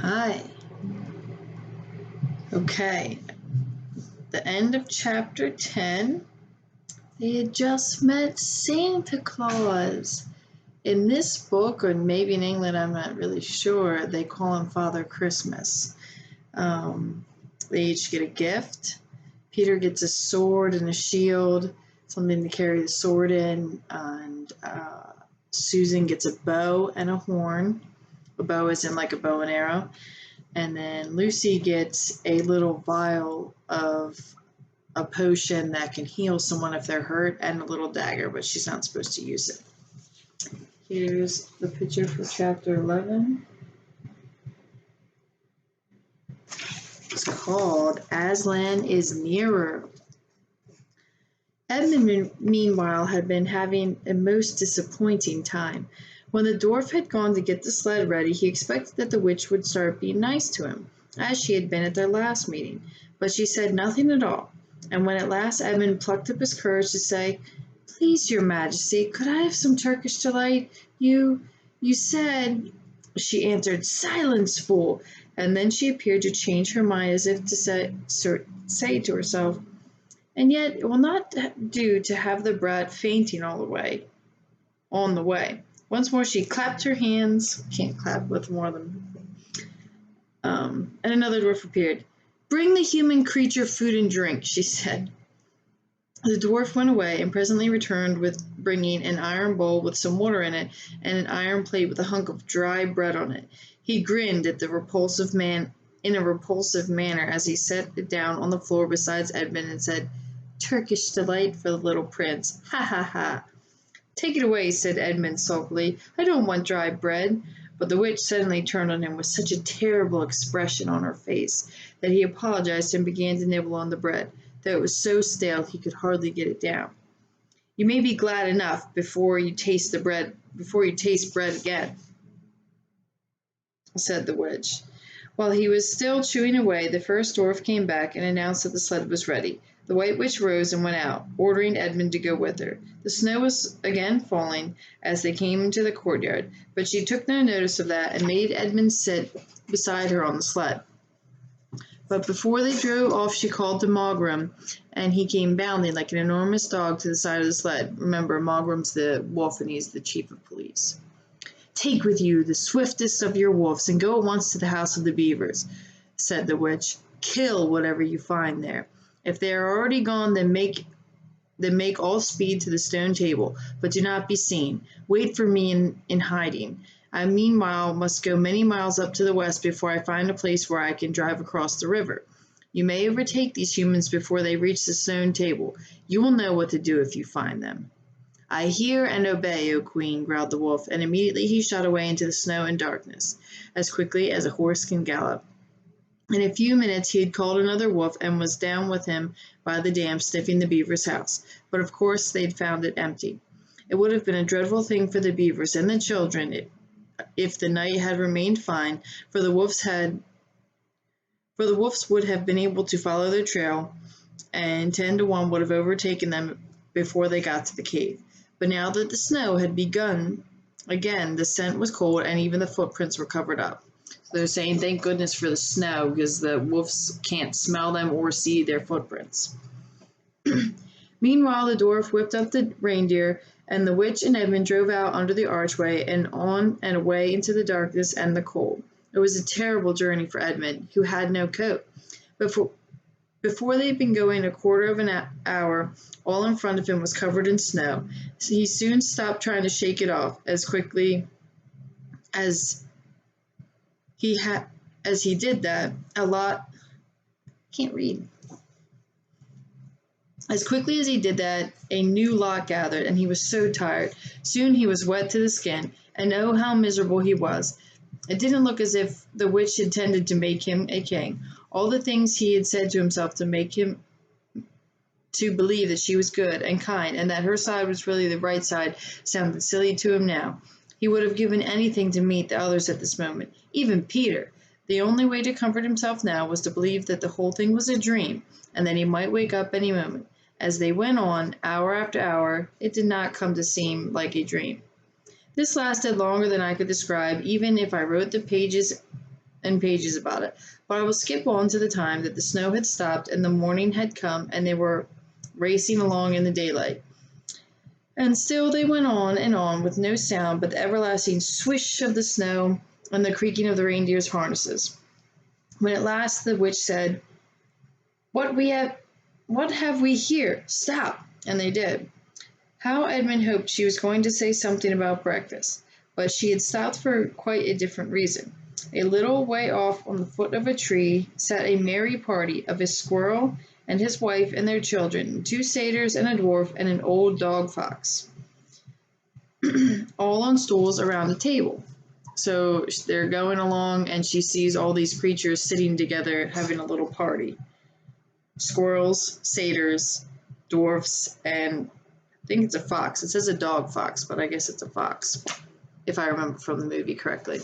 Hi. Okay. The end of chapter 10. They had just met Santa Claus. In this book, or maybe in England, I'm not really sure, they call him Father Christmas. They each get a gift. Peter gets a sword and a shield, something to carry the sword in, and Susan gets a bow and a horn. A bow is in like a bow and arrow. And then Lucy gets a little vial of a potion that can heal someone if they're hurt, and a little dagger, but she's not supposed to use it. Here's the picture for chapter 11. It's called Aslan is Nearer. Edmund, meanwhile, had been having a most disappointing time. When the dwarf had gone to get the sled ready, he expected that the witch would start being nice to him, as she had been at their last meeting, but she said nothing at all. And when at last Edmund plucked up his courage to say, "Please, your majesty, could I have some Turkish delight? You said—" She answered, "Silence, fool!" And then she appeared to change her mind, as if to say to herself, "And yet it will not do to have the brat fainting on the way." Once more she clapped her hands. Can't clap with more than. And another dwarf appeared. "Bring the human creature food and drink," she said. The dwarf went away, and presently returned with bringing an iron bowl with some water in it, and an iron plate with a hunk of dry bread on it. He grinned at the repulsive man in a repulsive manner as he set it down on the floor beside Edmund and said, "Turkish delight for the little prince. Ha ha ha." "Take it away," said Edmund sulkily. "I don't want dry bread." But the witch suddenly turned on him with such a terrible expression on her face that he apologized and began to nibble on the bread, though it was so stale he could hardly get it down. "You may be glad enough before you taste bread again," said the witch. While he was still chewing away, the first dwarf came back and announced that the sled was ready. The White Witch rose and went out, ordering Edmund to go with her. The snow was again falling as they came into the courtyard, but she took no notice of that and made Edmund sit beside her on the sled. But before they drove off she called to Mogram, and he came bounding like an enormous dog to the side of the sled. Remember, Mogram's the wolf and he's the chief of police. "Take with you the swiftest of your wolves and go at once to the house of the beavers," said the witch. "Kill whatever you find there. If they are already gone, then make all speed to the stone table, but do not be seen. Wait for me in hiding. I meanwhile must go many miles up to the west before I find a place where I can drive across the river. You may overtake these humans before they reach the stone table. You will know what to do if you find them." "I hear and obey, O Queen," growled the wolf, and immediately he shot away into the snow and darkness, as quickly as a horse can gallop. In a few minutes he had called another wolf and was down with him by the dam sniffing the beavers' house, but of course they had found it empty. It would have been a dreadful thing for the beavers and the children if the night had remained fine, for the wolves would have been able to follow their trail, and 10 to 1 would have overtaken them before they got to the cave. But now that the snow had begun again, the scent was cold, and even the footprints were covered up. So they're saying, thank goodness for the snow, because the wolves can't smell them or see their footprints. Meanwhile, the dwarf whipped up the reindeer, and the witch and Edmund drove out under the archway and on and away into the darkness and the cold. It was a terrible journey for Edmund, who had no coat. Before they had been going a quarter of an hour, all in front of him was covered in snow. So he soon stopped trying to shake it off as quickly as he did that. As quickly as he did that, a new lot gathered, and he was so tired. Soon he was wet to the skin, and oh, how miserable he was. It didn't look as if the witch intended to make him a king. All the things he had said to himself to make him to believe that she was good and kind, and that her side was really the right side, sounded silly to him now. He would have given anything to meet the others at this moment, even Peter. The only way to comfort himself now was to believe that the whole thing was a dream, and that he might wake up any moment. As they went on, hour after hour, it did not come to seem like a dream. This lasted longer than I could describe, even if I wrote the pages and pages about it, but I will skip on to the time that the snow had stopped and the morning had come and they were racing along in the daylight. And still they went on and on with no sound but the everlasting swish of the snow and the creaking of the reindeer's harnesses. When at last the witch said, "What we have what have we here? Stop!" And they did. How Edmund hoped she was going to say something about breakfast, but she had stopped for quite a different reason. A little way off on the foot of a tree sat a merry party of a squirrel and his wife and their children, two satyrs and a dwarf and an old dog fox, all on stools around a table. So they're going along and she sees all these creatures sitting together having a little party. Squirrels, satyrs, dwarfs, and I think it's a fox. It says a dog fox, but I guess it's a fox, if I remember from the movie correctly.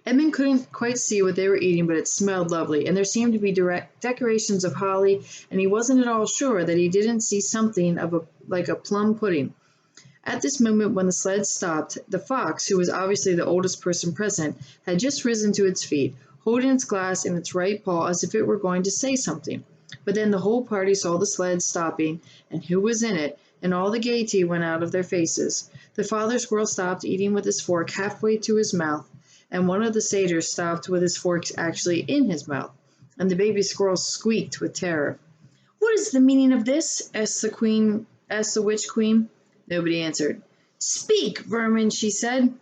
Edmund couldn't quite see what they were eating, but it smelled lovely, and there seemed to be decorations of holly, and he wasn't at all sure that he didn't see something like a plum pudding. At this moment, when the sled stopped, the fox, who was obviously the oldest person present, had just risen to its feet, holding its glass in its right paw as if it were going to say something. But then the whole party saw the sled stopping, and who was in it, and all the gaiety went out of their faces. The father squirrel stopped eating with his fork halfway to his mouth, and one of the satyrs stopped with his fork actually in his mouth, and the baby squirrel squeaked with terror. "What is the meaning of this?" asked the witch queen. Nobody answered. "Speak, vermin," she said.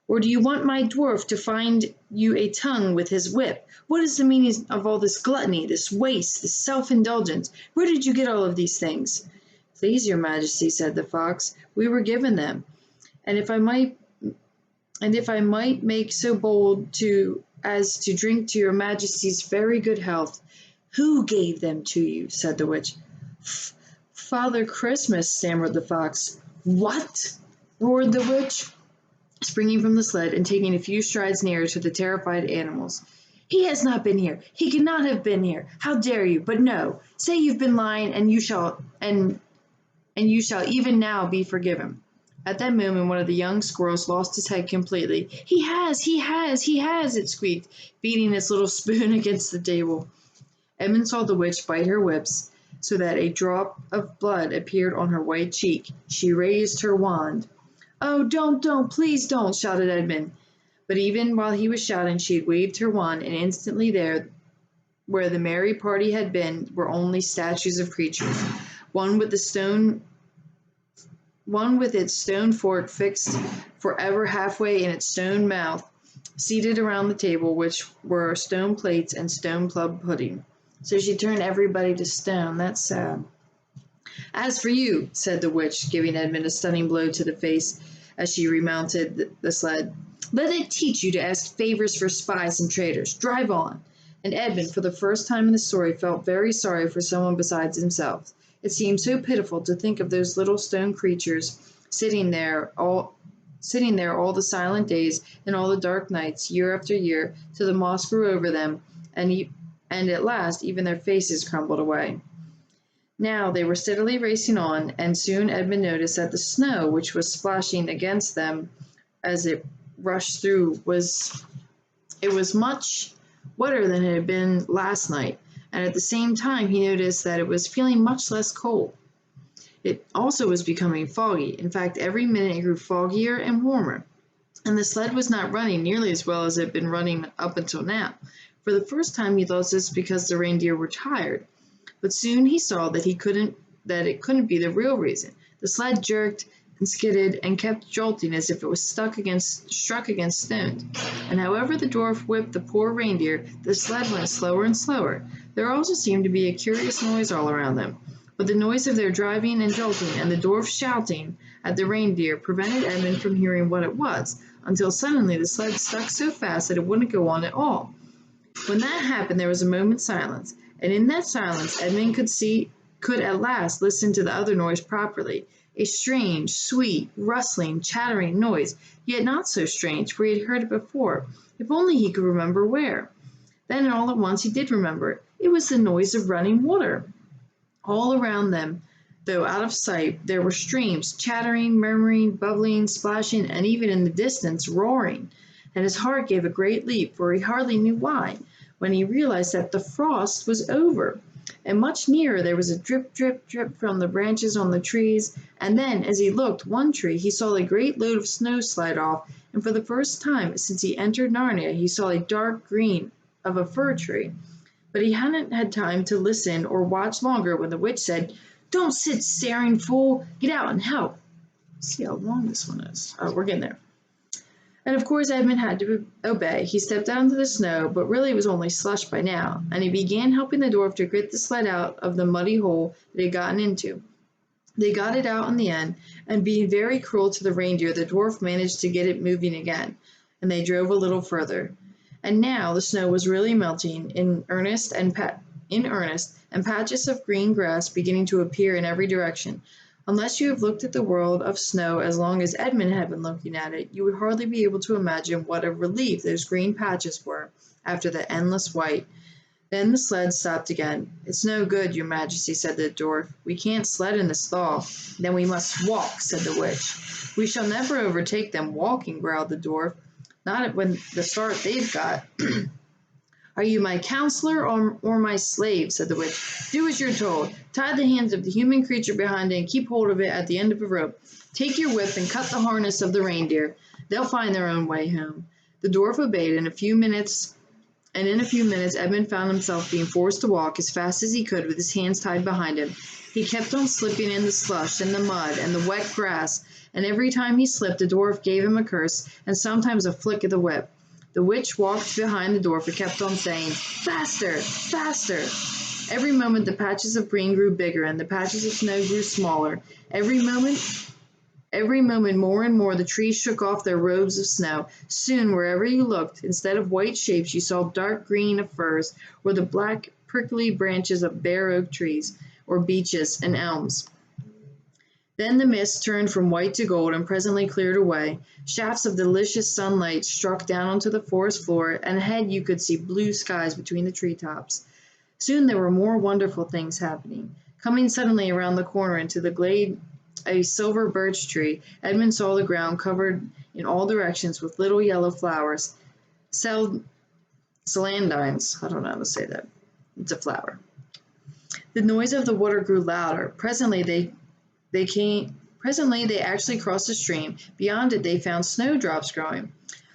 "Or do you want my dwarf to find you a tongue with his whip? What is the meaning of all this gluttony, this waste, this self-indulgence? Where did you get all of these things?" "Please, your majesty," said the fox, "we were given them. And if I might make so bold as to drink to your majesty's very good health." "Who gave them to you?" said the witch. "Father Christmas," stammered the fox. "What?" roared the witch, springing from the sled and taking a few strides nearer to the terrified animals. "He has not been here. He cannot have been here. How dare you? But no, say you've been lying, and you shall even now be forgiven." At that moment, one of the young squirrels lost his head completely. "He has, he has, he has," it squeaked, beating its little spoon against the table. Edmund saw the witch bite her lips, so that a drop of blood appeared on her white cheek. She raised her wand. "Oh, don't, please don't," shouted Edmund. But even while he was shouting, she had waved her wand, and instantly there, where the merry party had been, were only statues of creatures. One with its stone fork fixed forever halfway in its stone mouth, seated around the table, which were stone plates and stone plum pudding. So she turned everybody to stone. That's sad. "As for you," said the witch, giving Edmund a stunning blow to the face as she remounted the sled, "let it teach you to ask favors for spies and traitors. Drive on." And Edmund, for the first time in the story, felt very sorry for someone besides himself. It seemed so pitiful to think of those little stone creatures sitting there all the silent days and all the dark nights, year after year, till the moss grew over them, and at last even their faces crumbled away. Now they were steadily racing on, and soon Edmund noticed that the snow, which was splashing against them as it rushed through, was much wetter than it had been last night, and at the same time he noticed that it was feeling much less cold. It also was becoming foggy. In fact, every minute it grew foggier and warmer, and the sled was not running nearly as well as it had been running up until now. For the first time he thought this because the reindeer were tired, but soon he saw that it couldn't be the real reason. The sled jerked and skidded and kept jolting as if it was struck against stones. And however the dwarf whipped the poor reindeer, the sled went slower and slower. There also seemed to be a curious noise all around them, but the noise of their driving and jolting and the dwarf shouting at the reindeer prevented Edmund from hearing what it was, until suddenly the sled stuck so fast that it wouldn't go on at all. When that happened, there was a moment's silence, and in that silence Edmund could at last listen to the other noise properly. A strange, sweet, rustling, chattering noise, yet not so strange, for he had heard it before, if only he could remember where. Then all at once he did remember it. It was the noise of running water. All around them, though out of sight, there were streams, chattering, murmuring, bubbling, splashing, and even in the distance, roaring. and his heart gave a great leap, for he hardly knew why, when he realized that the frost was over. And much nearer there was a drip, drip, drip from the branches on the trees, and then, as he looked one tree, he saw a great load of snow slide off, and for the first time since he entered Narnia, he saw a dark green of a fir tree. But he hadn't had time to listen or watch longer when the witch said, "Don't sit staring, fool! Get out and help!" Let's see how long this one is. Oh, we're getting there. And of course Edmund had to obey. He stepped out into the snow, but really it was only slush by now, and he began helping the dwarf to get the sled out of the muddy hole that he had gotten into. They got it out in the end, and being very cruel to the reindeer, the dwarf managed to get it moving again, and they drove a little further. And now the snow was really melting in earnest, and patches of green grass beginning to appear in every direction. Unless you have looked at the world of snow as long as Edmund had been looking at it, you would hardly be able to imagine what a relief those green patches were after the endless white. Then the sled stopped again. "It's no good, your majesty," said the dwarf. "We can't sled in this thaw." "Then we must walk," said the witch. "We shall never overtake them walking," growled the dwarf. "Not when the start they've got." "Are you my counselor or my slave?" said the witch. "Do as you're told. Tie the hands of the human creature behind it and keep hold of it at the end of a rope. Take your whip and cut the harness of the reindeer. They'll find their own way home." The dwarf obeyed, and in a few minutes Edmund found himself being forced to walk as fast as he could with his hands tied behind him. He kept on slipping in the slush and the mud and the wet grass, and every time he slipped the dwarf gave him a curse and sometimes a flick of the whip. The witch walked behind the dwarf and kept on saying, "Faster, faster!" Every moment the patches of green grew bigger and the patches of snow grew smaller. Every moment more and more the trees shook off their robes of snow. Soon, wherever you looked, instead of white shapes, you saw dark green of firs, or the black, prickly branches of bare oak trees, or beeches and elms. Then the mist turned from white to gold and presently cleared away. Shafts of delicious sunlight struck down onto the forest floor, and ahead you could see blue skies between the treetops. Soon there were more wonderful things happening. Coming suddenly around the corner into the glade a silver birch tree, Edmund saw the ground covered in all directions with little yellow flowers. Celandines. I don't know how to say that. It's a flower. The noise of the water grew louder. Presently they actually crossed a stream. Beyond it they found snowdrops growing.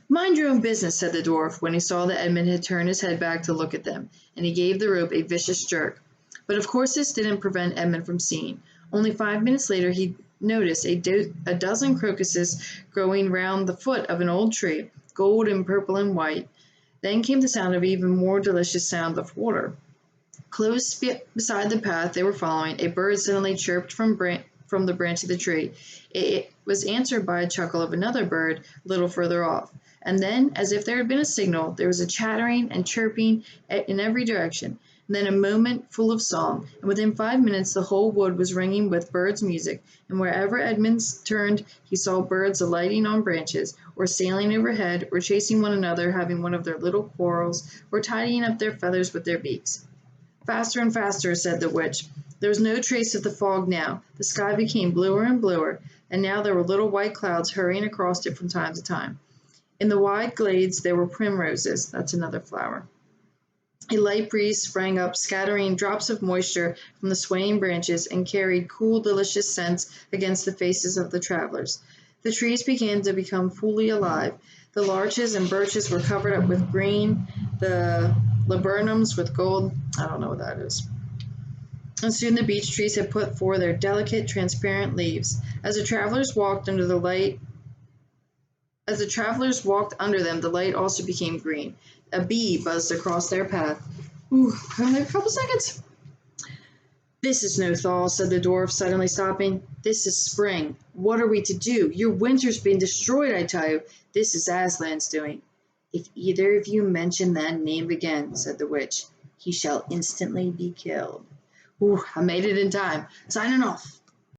"Mind your own business," said the dwarf, when he saw that Edmund had turned his head back to look at them, and he gave the rope a vicious jerk. But of course this didn't prevent Edmund from seeing. Only 5 minutes later he noticed a dozen crocuses growing round the foot of an old tree, gold and purple and white. Then came the sound of even more delicious sound of water. Close beside the path they were following, a bird suddenly chirped from the branch of the tree. It was answered by a chuckle of another bird a little further off. And then, as if there had been a signal, there was a chattering and chirping in every direction. And then a moment full of song, and within 5 minutes the whole wood was ringing with birds' music, and wherever Edmund turned he saw birds alighting on branches, or sailing overhead, or chasing one another, having one of their little quarrels, or tidying up their feathers with their beaks. "Faster and faster," said the witch. There was no trace of the fog now. The sky became bluer and bluer, and now there were little white clouds hurrying across it from time to time. In the wide glades there were primroses. That's another flower. A light breeze sprang up, scattering drops of moisture from the swaying branches, and carried cool, delicious scents against the faces of the travelers. The trees began to become fully alive. The larches and birches were covered up with green, the laburnums with gold. I don't know what that is. And soon the beech trees had put forth their delicate, transparent leaves. As the travelers walked under them, the light also became green. A bee buzzed across their path. "Ooh, only a couple seconds." "This is no thaw," said the dwarf, suddenly stopping. "This is spring. What are we to do? Your winter's been destroyed, I tell you. This is Aslan's doing." "If either of you mention that name again," said the witch, "he shall instantly be killed." "Ooh, I made it in time. Signing off."